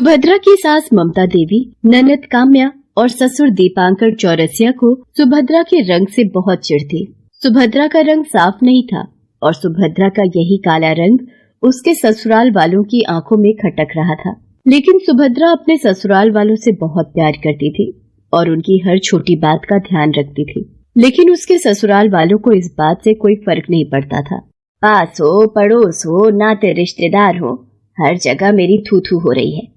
सुभद्रा की सास ममता देवी, ननद काम्या और ससुर दीपांकर चौरसिया को सुभद्रा के रंग से बहुत चिढ़ थी। सुभद्रा का रंग साफ नहीं था और सुभद्रा का यही काला रंग उसके ससुराल वालों की आंखों में खटक रहा था। लेकिन सुभद्रा अपने ससुराल वालों से बहुत प्यार करती थी और उनकी हर छोटी बात का ध्यान रखती थी। लेकिन उसके ससुराल वालों को इस बात से कोई फर्क नहीं पड़ता था। पास हो, पड़ोस हो, नाते रिश्तेदार हो, हर जगह मेरी थू थू हो रही है।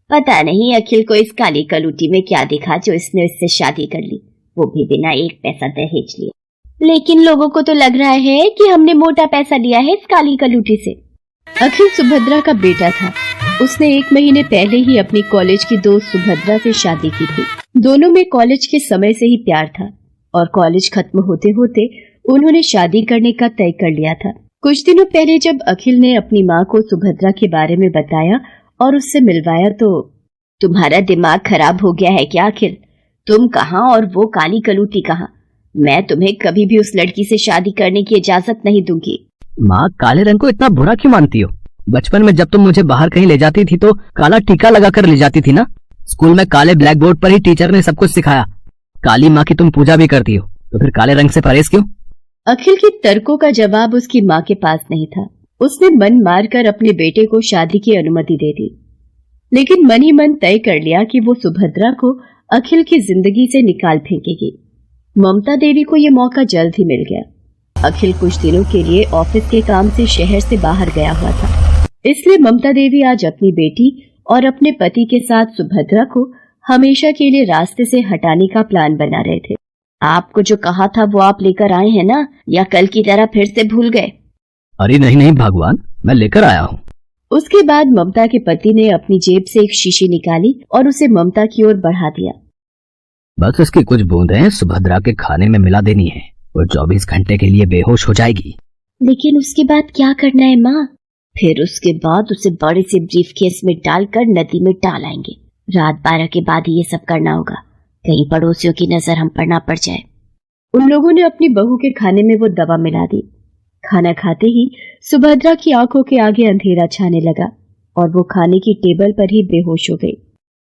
पता नहीं अखिल को इस काली कलूटी में क्या दिखा जो इसने इससे शादी कर ली, वो भी बिना एक पैसा दहेज लिए। लेकिन लोगों को तो लग रहा है कि हमने मोटा पैसा लिया है इस काली कलूटी से। अखिल सुभद्रा का बेटा था। उसने 1 महीने पहले ही अपनी कॉलेज की दोस्त सुभद्रा से शादी की थी। दोनों में कॉलेज के समय से ही प्यार था और कॉलेज खत्म होते होते उन्होंने शादी करने का तय कर लिया था। कुछ दिनों पहले जब अखिल ने अपनी माँ को सुभद्रा के बारे में बताया और उससे मिलवाया तो तुम्हारा दिमाग खराब हो गया है क्या अखिल? तुम कहाँ और वो काली कलूटी कहाँ? मैं तुम्हें कभी भी उस लड़की से शादी करने की इजाजत नहीं दूंगी। माँ, काले रंग को इतना बुरा क्यों मानती हो? बचपन में जब तुम मुझे बाहर कहीं ले जाती थी तो काला टीका लगाकर ले जाती थी ना। स्कूल में काले ब्लैक बोर्ड पर ही टीचर ने सब कुछ सिखाया। काली माँ की तुम पूजा भी करती हो, तो फिर काले रंग से परहेज क्यों? अखिल के तर्कों का जवाब उसकी माँ के पास नहीं था। उसने मन मारकर अपने बेटे को शादी की अनुमति दे दी, लेकिन मन ही मन तय कर लिया कि वो सुभद्रा को अखिल की जिंदगी से निकाल फेंकेगी। ममता देवी को ये मौका जल्द ही मिल गया। अखिल कुछ दिनों के लिए ऑफिस के काम से शहर से बाहर गया हुआ था, इसलिए ममता देवी आज अपनी बेटी और अपने पति के साथ सुभद्रा को हमेशा के लिए रास्ते से हटाने का प्लान बना रहे थे। आपको जो कहा था वो आप लेकर आए हैं ना, या कल की तरह फिर से भूल गए? अरे नहीं भगवान, मैं लेकर आया हूँ। उसके बाद ममता के पति ने अपनी जेब से एक शीशी निकाली और उसे ममता की ओर बढ़ा दिया। बस इसकी कुछ बूंदें सुभद्रा के खाने में मिला देनी है, वो 24 घंटे के लिए बेहोश हो जाएगी। लेकिन उसके बाद क्या करना है माँ? फिर उसके बाद उसे बड़े से ब्रीफकेस में डालकर नदी में डाल आएंगे। रात 12 के बाद ही ये सब करना होगा, कहीं पड़ोसियों की नजर हम पर ना पड़ जाए। उन लोगों ने अपनी बहू के खाने में वो दवा मिला दी। खाना खाते ही सुभद्रा की आंखों के आगे अंधेरा छाने लगा और वो खाने की टेबल पर ही बेहोश हो गई।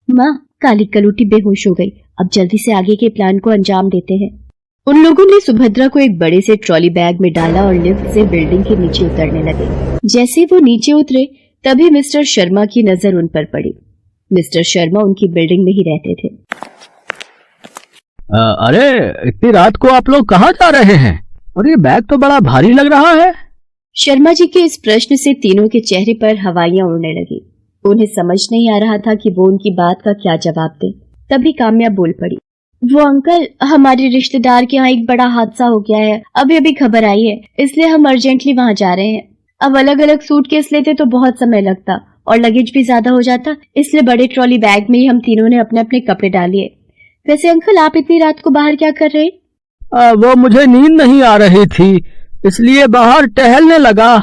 माँ, काली कलूटी बेहोश हो गई, अब जल्दी से आगे के प्लान को अंजाम देते हैं। उन लोगों ने सुभद्रा को एक बड़े से ट्रॉली बैग में डाला और लिफ्ट से बिल्डिंग के नीचे उतरने लगे। जैसे वो नीचे उतरे तभी मिस्टर शर्मा की नजर उन पर पड़ी। मिस्टर शर्मा उनकी बिल्डिंग में ही रहते थे। अरे इतनी रात को आप लोग कहाँ जा रहे हैं? और ये बैग तो बड़ा भारी लग रहा है। शर्मा जी के इस प्रश्न से तीनों के चेहरे पर हवाइयां उड़ने लगी। उन्हें समझ नहीं आ रहा था कि वो उनकी बात का क्या जवाब दे। तभी काम्या बोल पड़ी, वो अंकल, हमारे रिश्तेदार के यहाँ एक बड़ा हादसा हो गया है, अभी अभी खबर आई है, इसलिए हम अर्जेंटली वहाँ जा रहे हैं। अब अलग अलग सूटकेस लेते तो बहुत समय लगता और लगेज भी ज्यादा हो जाता, इसलिए बड़े ट्रॉली बैग में ही हम तीनों ने अपने अपने कपड़े डालिए। वैसे अंकल, आप इतनी रात को बाहर क्या कर रहे? वो मुझे नींद नहीं आ रही थी, इसलिए बाहर टहलने लगा।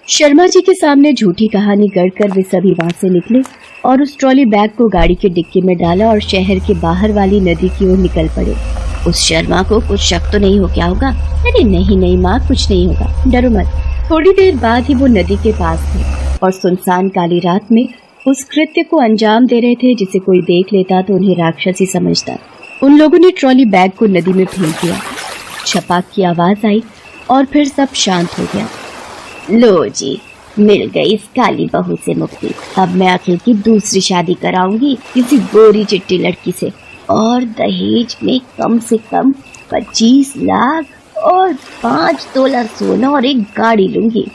शर्मा जी के सामने झूठी कहानी गढ़कर वे सभी वहाँ से निकले और उस ट्रॉली बैग को गाड़ी के डिक्की में डाला और शहर के बाहर वाली नदी की ओर निकल पड़े। उस शर्मा को कुछ शक तो नहीं हो क्या होगा? अरे नहीं माँ, कुछ नहीं होगा, डरो मत। थोड़ी देर बाद ही वो नदी के पास थे और सुनसान काली रात में उस कृत्य को अंजाम दे रहे थे जिसे कोई देख लेता तो उन्हें राक्षसी समझता। उन लोगों ने ट्रॉली बैग को नदी में फेंक दिया। छपाक की आवाज आई और फिर सब शांत हो गया। लो जी, मिल गई इस काली बहू से मुक्ति। अब मैं अखिल की दूसरी शादी कराऊंगी किसी गोरी चिट्टी लड़की से, और दहेज में कम से कम 25 लाख और 5 तोला सोना और एक गाड़ी लूंगी।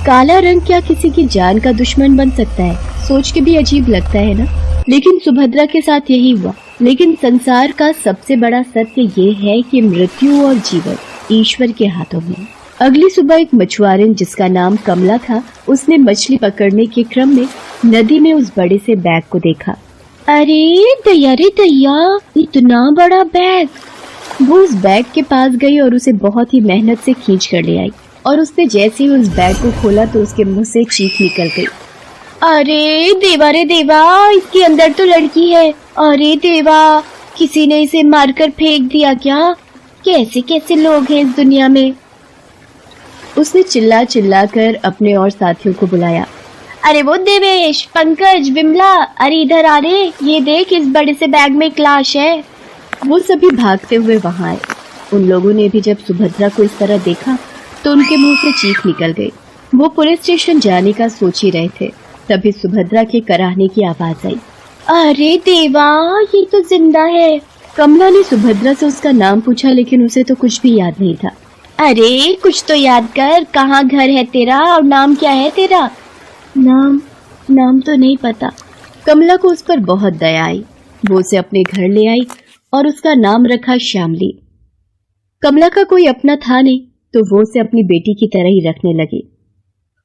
काला रंग क्या किसी की जान का दुश्मन बन सकता है? सोच के भी अजीब लगता है ना। लेकिन सुभद्रा के साथ यही हुआ। लेकिन संसार का सबसे बड़ा सत्य ये है कि मृत्यु और जीवन ईश्वर के हाथों में। अगली सुबह एक मछुआरन जिसका नाम कमला था, उसने मछली पकड़ने के क्रम में नदी में उस बड़े से बैग को देखा। अरे दैया, इतना बड़ा बैग! वो उस बैग के पास गई और उसे बहुत ही मेहनत से खींच कर ले आई और उसने जैसे ही उस बैग को खोला तो उसके मुंह से चीख निकल गई। अरे देवा रे देवा, इसके अंदर तो लड़की है। अरे देवा, किसी ने इसे मारकर फेंक दिया क्या? कैसे कैसे लोग हैं इस दुनिया में। उसने चिल्ला चिल्ला कर अपने और साथियों को बुलाया। अरे वो देवेश, पंकज, विमला, अरे इधर आ रे, ये देख इस बड़े से बैग में एक लाश है। वो सभी भागते हुए वहां आए। उन लोगों ने भी जब सुभद्रा को इस तरह देखा तो उनके मुंह से चीख निकल गई। वो पुलिस स्टेशन जाने का सोच ही रहे थे, तभी सुभद्रा के कराहने की आवाज आई। अरे देवा, ये तो जिंदा है। कमला ने सुभद्रा से उसका नाम पूछा, लेकिन उसे तो कुछ भी याद नहीं था। अरे कुछ तो याद कर, कहाँ घर है तेरा और नाम क्या है तेरा? नाम तो नहीं पता। कमला को उस पर बहुत दया आई। वो उसे अपने घर ले आई और उसका नाम रखा श्यामली। कमला का कोई अपना था नहीं, तो वो उसे अपनी बेटी की तरह ही रखने लगी।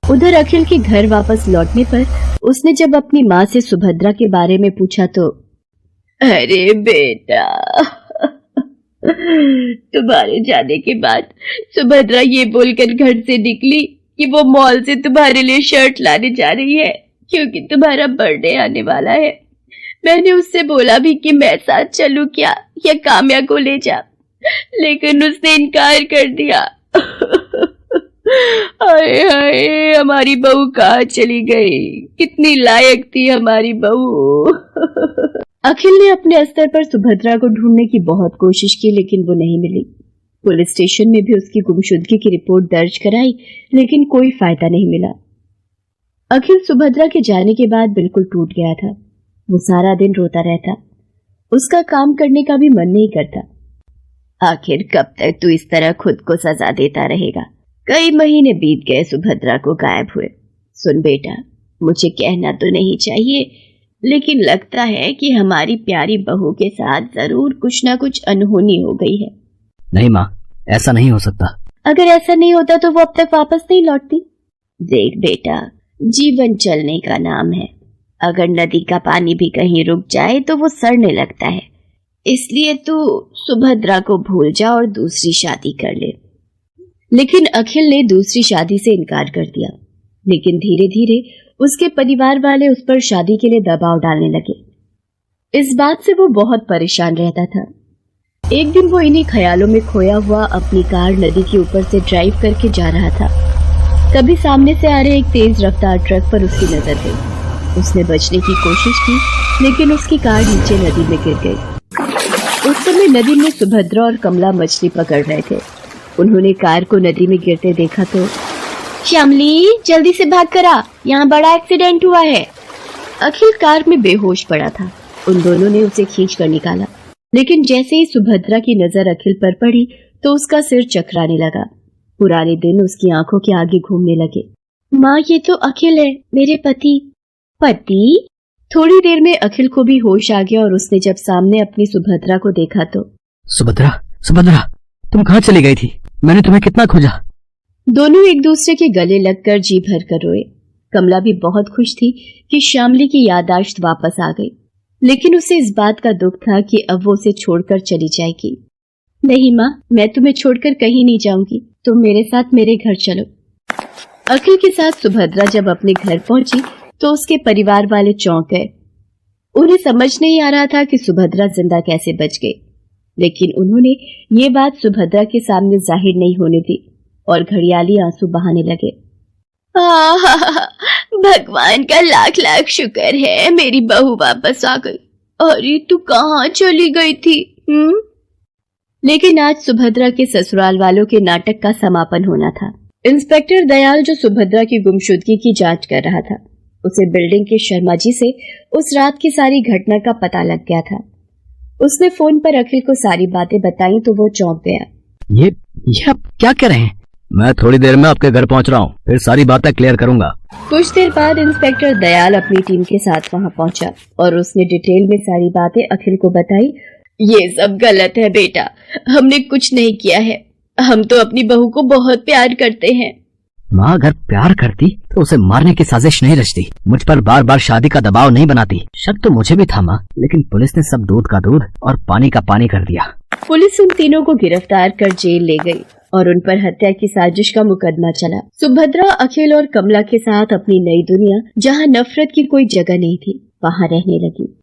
उधर अखिल के घर वापस लौटने पर उसने जब अपनी माँ से सुभद्रा के बारे में पूछा तो, अरे बेटा, तुम्हारे जाने के बाद सुभद्रा ये बोलकर घर से निकली कि वो मॉल से तुम्हारे लिए शर्ट लाने जा रही है, क्योंकि तुम्हारा बर्थडे आने वाला है। मैंने उससे बोला भी कि मैं साथ चलूं क्या या काम्या को ले जा, लेकिन उसने इनकार कर दिया। हाय हाय, हमारी बहू कहाँ चली गई? कितनी लायक थी हमारी बहू। अखिल ने अपने स्तर पर सुभद्रा को ढूंढने की बहुत कोशिश की, लेकिन वो नहीं मिली। पुलिस स्टेशन में भी उसकी गुमशुदगी की रिपोर्ट दर्ज कराई, लेकिन कोई फायदा नहीं मिला। अखिल सुभद्रा के जाने के बाद बिल्कुल टूट गया था। वो सारा दिन रोता रहता। उसका काम करने का भी मन नहीं करता। आखिर कब तक तू इस तरह खुद को सजा देता रहेगा? कई महीने बीत गए सुभद्रा को गायब हुए। सुन बेटा, मुझे कहना तो नहीं चाहिए, लेकिन लगता है कि हमारी प्यारी बहू के साथ जरूर कुछ ना कुछ अनहोनी हो गई है। नहीं माँ, ऐसा नहीं हो सकता। अगर ऐसा नहीं होता तो वो अब तक वापस नहीं लौटती। देख बेटा, जीवन चलने का नाम है। अगर नदी का पानी भी कहीं रुक जाए तो वो सड़ने लगता है। इसलिए तू सुभद्रा को भूल जा और दूसरी शादी कर ले। लेकिन अखिल ने दूसरी शादी से इनकार कर दिया। लेकिन धीरे धीरे उसके परिवार वाले उस पर शादी के लिए दबाव डालने लगे। इस बात से वो बहुत परेशान रहता था। एक दिन वो इन्हीं ख्यालों में खोया हुआ अपनी कार नदी के ऊपर से ड्राइव करके जा रहा था। तभी सामने से आ रहे एक तेज रफ्तार ट्रक पर उसकी नजर गई। उसने बचने की कोशिश की, लेकिन उसकी कार नीचे नदी में गिर गई। उस समय नदी में सुभद्रा और कमला मछली पकड़ रहे थे। उन्होंने कार को नदी में गिरते देखा तो, श्यामली जल्दी से भाग कर आ, यहाँ बड़ा एक्सीडेंट हुआ है। अखिल कार में बेहोश पड़ा था। उन दोनों ने उसे खींच कर निकाला, लेकिन जैसे ही सुभद्रा की नजर अखिल पर पड़ी तो उसका सिर चकराने लगा। पुराने दिन उसकी आंखों के आगे घूमने लगे। माँ, ये तो अखिल है, मेरे पति। पति? थोड़ी देर में अखिल को भी होश आ गया और उसने जब सामने अपनी सुभद्रा को देखा तो, सुभद्रा, सुभद्रा, तुम कहाँ चली गई थी? मैंने तुम्हें कितना खोजा। दोनों एक दूसरे के गले लगकर जी भर कर रोए। कमला भी बहुत खुश थी कि श्यामली की याददाश्त वापस आ गई, लेकिन उसे इस बात का दुख था कि अब वो उसे छोड़कर चली जाएगी। नहीं माँ, मैं तुम्हें छोड़कर कहीं नहीं जाऊंगी, तुम मेरे साथ मेरे घर चलो। अखिल के साथ सुभद्रा जब अपने घर पहुंची तो उसके परिवार वाले चौंक गए। उन्हें समझ नहीं आ रहा था कि सुभद्रा जिंदा कैसे बच गई, लेकिन उन्होंने ये बात सुभद्रा के सामने जाहिर नहीं होने दी और घड़ियाली आंसू बहाने लगे। भगवान का लाख लाख शुक्र है, मेरी बहू वापस आ गई। अरे तू कहाँ चली गई थी? लेकिन आज सुभद्रा के ससुराल वालों के नाटक का समापन होना था। इंस्पेक्टर दयाल, जो सुभद्रा की गुमशुदगी की जांच कर रहा था, उसे बिल्डिंग के शर्मा जी से उस रात की सारी घटना का पता लग गया था। उसने फोन पर अखिल को सारी बातें बताई तो वो चौंक गया। ये आप क्या कह रहे हैं? मैं थोड़ी देर में आपके घर पहुंच रहा हूँ, फिर सारी बातें क्लियर करूंगा। कुछ देर बाद इंस्पेक्टर दयाल अपनी टीम के साथ वहाँ पहुंचा और उसने डिटेल में सारी बातें अखिल को बताई। ये सब गलत है बेटा, हमने कुछ नहीं किया है। हम तो अपनी बहू को बहुत प्यार करते हैं। माँ अगर प्यार करती तो उसे मारने की साजिश नहीं रचती, मुझ पर बार बार शादी का दबाव नहीं बनाती। शक तो मुझे भी था माँ, लेकिन पुलिस ने सब दूध का दूध और पानी का पानी कर दिया। पुलिस उन तीनों को गिरफ्तार कर जेल ले गई और उन पर हत्या की साजिश का मुकदमा चला। सुभद्रा अखिल और कमला के साथ अपनी नई दुनिया, जहाँ नफरत की कोई जगह नहीं थी, वहाँ रहने लगी।